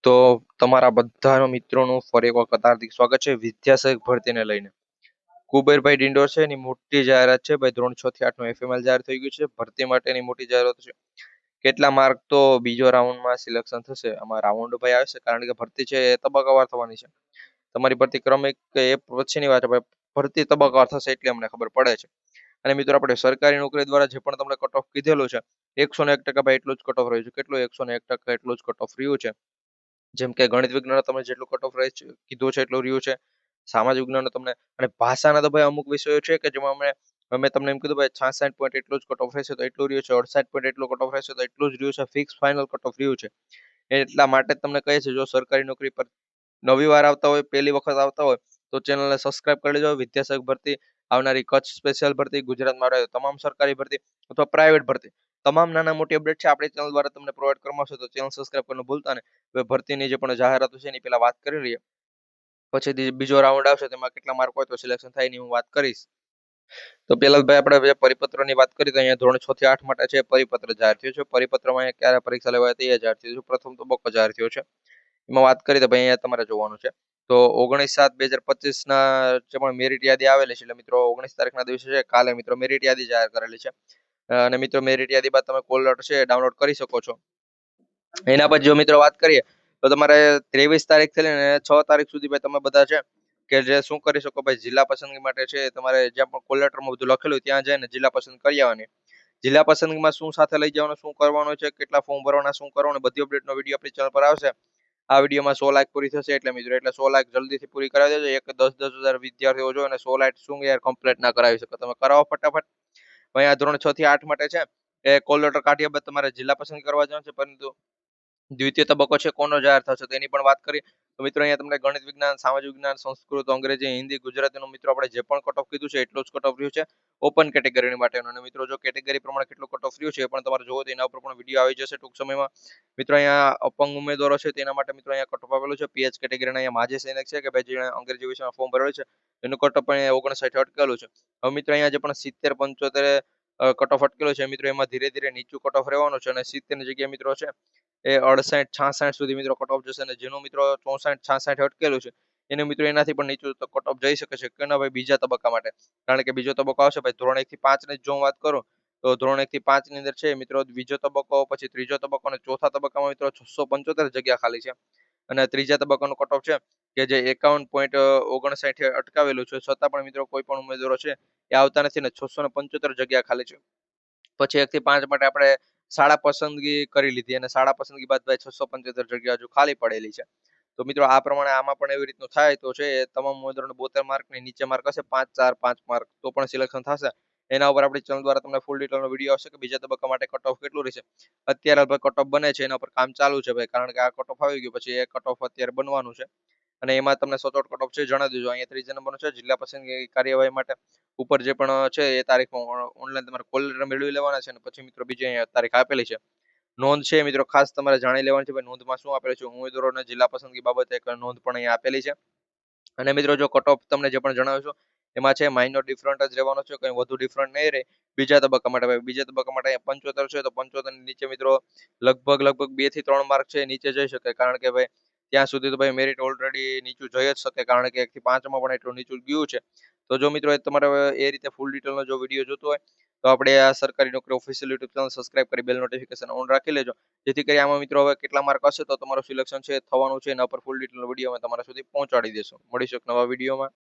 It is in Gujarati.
તો તમારા બધા મિત્રોનું ફરી એક વખત હાર્દિક સ્વાગત છે વિદ્યાસહાયક ભરતીને લઈને. કુબેરભાઈ ડિંડોર છે એની મોટી જાહેરાત છે ભાઈ. ધોરણ 6 થી 8 નું એફએમએલ જાહેર થઈ ગયું છે. ભરતી માટેની મોટી જાહેરાત છે. કેટલા માર્ક તો બીજો રાઉન્ડમાં સિલેક્શન થશે. આમાં રાઉન્ડ ભાઈ આવશે કારણ કે ભરતી છે એ તબક્કાવાર થવાની છે. તમારી ભરતી ક્રમિક એ પછીની વાત છે ભાઈ. ભરતી તબક્કાવાર થશે એટલે અમને ખબર પડે છે. અને મિત્રો આપણે સરકારી નોકરી દ્વારા જે પણ તમને કટ ઓફ કીધેલું છે 101% ભાઈ એટલું જ કટ ઓફ રહ્યું છે. કેટલું? 101% એટલું જ કટ ઓફ રહ્યું છે. જેમ કે ગણિત વિજ્ઞાન તમે જેટલું કટ ઓફ કીધું છે એટલું રહ્યું છે. સામાજિક વિજ્ઞાન તમને અને ભાષાના તો ભાઈ અમુક વિષયો છે કે જેમાં મેં તમને એમ કીધું ભાઈ 66 પોઈન્ટ એટલું જ કટ ઓફ રહેશે તો એટલું રહ્યું છે. 68 પોઈન્ટ એટલું કટ ઓફ રહેશે તો એટલું જ રહ્યું છે. ફિક્સ ફાઇનલ કટ ઓફ રહ્યું છે. એટલા માટે જ તમને કહે છે જો સરકારી નોકરી પર નવી વાર આવતા હોય, પહેલી વખત આવતા હોય તો ચેનલને સબસ્ક્રાઇબ કરી લેજો. વિદ્યાસહાયક ભરતી, આવનારી કચ્છ સ્પેશિયલ ભરતી, ગુજરાતમાં આવે તમામ સરકારી ભરતી અથવા પ્રાઇવેટ ભરતી, તમામ નાના મોટી અપડેટ છે આપણી ચેનલ દ્વારા તમને પ્રોવાઈડ કરવામાં આવશે. તો ચેનલ સબસ્ક્રાઇબ કરવાનું ભૂલતા નહીં. હવે ભરતીની જે પણ જાહેરાતો છે એની પહેલા વાત કરી લઈએ. પછી બીજો રાઉન્ડ આવશે તેમાં કેટલા માર્ક હોય તો સિલેક્શન થાય એની હું વાત કરીશ. તો પેલા ભાઈ આપણે જે પરિપત્રની વાત કરી તો અહીંયા ધોરણ 6 થી 8 માટે છે પરિપત્ર જાહેર થયું છે. પરિપત્રમાં અહીંયા ક્યારે પરીક્ષા લેવાય તે જાહેર થયું છે. પ્રથમ તબક્કો જાહેર થયો છે. એમાં વાત કરી તો ભાઈ અહીંયા તમારે જોવાનું છે. તો 19/7/2025 ના જે પણ મેરિટ યાદી આવેલી છે એટલે મિત્રો 19 તારીખના દિવસે છે કાલે મિત્રો મેરિટ યાદી જાહેર કરેલી છે. અને મિત્રો મેરિટ યાદી બાદ તમે કોલ લેટર છે ડાઉનલોડ કરી શકો છો. એના પછી જો મિત્રો વાત કરીએ તો તમારે 23 તારીખથી લઈને 6 તારીખ સુધી ભાઈ તમે બધા છે કે જે શું કરી શકો ભાઈ. જિલ્લા પસંદગી માટે છે તમારે જ્યાં પણ કોલ લેટરમાં બધું લખેલું ત્યાં જઈને જિલ્લા પસંદ કરી આવવાની. જિલ્લા પસંદગીમાં શું સાથે લઈ જવાનું, શું કરવાનું છે, કેટલા ફોર્મ ભરવાના, શું કરવાનું, બધી અપડેટનો વિડીયો આપણી ચેનલ પર આવશે. આ વિડીયોમાં 100 લાખ પૂરી થશે એટલે મિત્રો એટલે 100 લાખ જલ્દીથી પૂરી કરાવી દેજો. એક 10,000 વિદ્યાર્થીઓ જો અને 100 લાખ શું યાર કમ્પ્લીટ ના કરાવી શકો તમે કરાવો ફટાફટ. અહીંયા ધોરણ 6 થી 8 માટે છે એ કોલ લેટર કાઢ્યા બાદ તમારે જિલ્લા પસંદ કરવા જવાનું છે. પરંતુ દ્વિતીય તબક્કો છે કોનો જાહેર થશે તો એની પણ વાત કરી તો મિત્રો અહીંયા તમને ગણિત વિજ્ઞાન, સામાજિક વિજ્ઞાન, સંસ્કૃત, અંગ્રેજી, હિન્દી, ગુજરાતીનું મિત્રો આપણે જે પણ કટ ઓફ કીધું છે એટલું જ કટ ઓફ રહ્યું છે ઓપન કેટેગરીની માટેનું. અને મિત્રો જો કેટેગરી પ્રમાણે કેટલું કટ ઓફ રહ્યું છે એ પણ તમારે જોવો તો એના ઉપર પણ વિડીયો આવી જશે ટૂંક સમયમાં. મિત્રો અહીંયા અપંગ ઉમેદવારો છે તેના માટે મિત્રો અહીંયા કટ ઓફ આવેલું છે. પીએચ કેટેગરીના અહીંયા માજી સૈનિક છે કે ભાઈ જેણે અંગ્રેજી વિષયમાં ફોર્મ ભરેલું છે એનું કટ ઓફ અહીંયા 59 અટકેલું છે. હવે મિત્રો અહીંયા જે પણ 70 75 કટ ઓફ અટકેલો છે મિત્રો એમાં ધીરે ધીરે નીચું કટ ઓફ રહેવાનું છે. અને 70 ની જગ્યાએ મિત્રો છે એ 68 66 સુધી મિત્રો કટ ઓફ જશે. અને જેનું મિત્રો 64 66 અટકેલું છે એનું મિત્રો એનાથી પણ નીચું કટ ઓફ જઈ શકે છે કે ના ભાઈ બીજા તબક્કા માટે. કારણ કે બીજો તબક્કો આવશે ભાઈ ધોરણ 1 થી 5 ની જો હું વાત કરું તો ધોરણ 1 થી 5 ની અંદર છે મિત્રો બીજો તબક્કો, પછી ત્રીજો તબક્કો અને ચોથા તબક્કામાં મિત્રો 675 જગ્યા ખાલી છે. અને ત્રીજા તબક્કાનું કટ ઓફ છે કે જે 51.59 અટકાવેલું છે. છતાં પણ મિત્રો કોઈ પણ ઉમેદવારો છે એ આવતા નથી ને 675 જગ્યા ખાલી છે. પછી 1 થી 5 માટે આપણે શાળા પસંદગી કરી લીધી અને શાળા પસંદગી બાદ ભાઈ 675 જગ્યા હજુ ખાલી પડેલી છે. તો મિત્રો આ પ્રમાણે આમાં પણ એવી રીતનું થાય તો છે તમામ ઉમેદવારોને 72 માર્ક ની નીચે માર્ક હશે 5 4 5 માર્ક તો પણ સિલેક્શન થશે. એના ઉપર આપણી ચેનલ દ્વારા તમને ફૂલ ડિટેલનો વિડીયો આવશે કે બીજા તબક્કા માટે કટ ઓફ કેટલું રહેશે. અત્યારે ભાઈ કટ ઓફ બને છે એના પર કામ ચાલુ છે ભાઈ. કારણ કે આ કટ ઓફ આવી ગયું પછી એ કટ ઓફ અત્યારે બનવાનું છે. અને એમાં તમને સચોટ કટ ઓફ છે જણાવી દેજો. અહીંયા ત્રીજા નંબરનો છે જિલ્લા પસંદગી કાર્યવાહી માટે ઉપર જે પણ છે એ તારીખમાં ઓનલાઈન તમારે કોલ લેટર મેળવી લેવાના છે. અને પછી મિત્રો બીજી અહીંયા તારીખ આપેલી છે. નોંધ છે મિત્રો ખાસ તમારે જાણી લેવાની છે ભાઈ. નોંધમાં શું આપેલું છે ઉમેદવારોને જિલ્લા પસંદગી બાબતે એક નોંધ પણ અહીંયા આપેલી છે. અને મિત્રો જો કટ ઓફ તમને જે પણ જણાવ્યું છું એમાં છે માઇનોર ડિફરન્ટ જ રહેવાનો છે, કંઈ વધુ ડિફરન્ટ નહીં રહે. બીજા તબક્કા માટે ભાઈ બીજા તબક્કા માટે 75 છે તો 75 ની નીચે મિત્રો લગભગ 2 થી 3 માર્ક છે નીચે જઈ શકે. કારણ કે ભાઈ ત્યાં સુધી તો ભાઈ મેરિટ ઓલરેડી નીચું જઈ જ શકે કારણ કે 1 થી 5 માં પણ એટલું નીચું ગયું છે. તો જો મિત્રો તમારે એ રીતે ફૂલ ડિટેલનો જો વિડીયો જોતો હોય તો આપણે આ સરકારી નોકરી ઓફિશિયલ યુટ્યુબ ચેનલ સબસ્ક્રાઇબ કરી બેલ નોટિફિકેશન ઓન રાખી લેજો. જેથી કરી આમાં મિત્રો હવે કેટલા માર્ક હશે તો તમારું સિલેક્શન છે થવાનું છે એના પર ફૂલ ડિટેલનો વિડીયો અમે તમારા સુધી પહોંચાડી દેશું. મળીશું એક નવા વિડીયોમાં.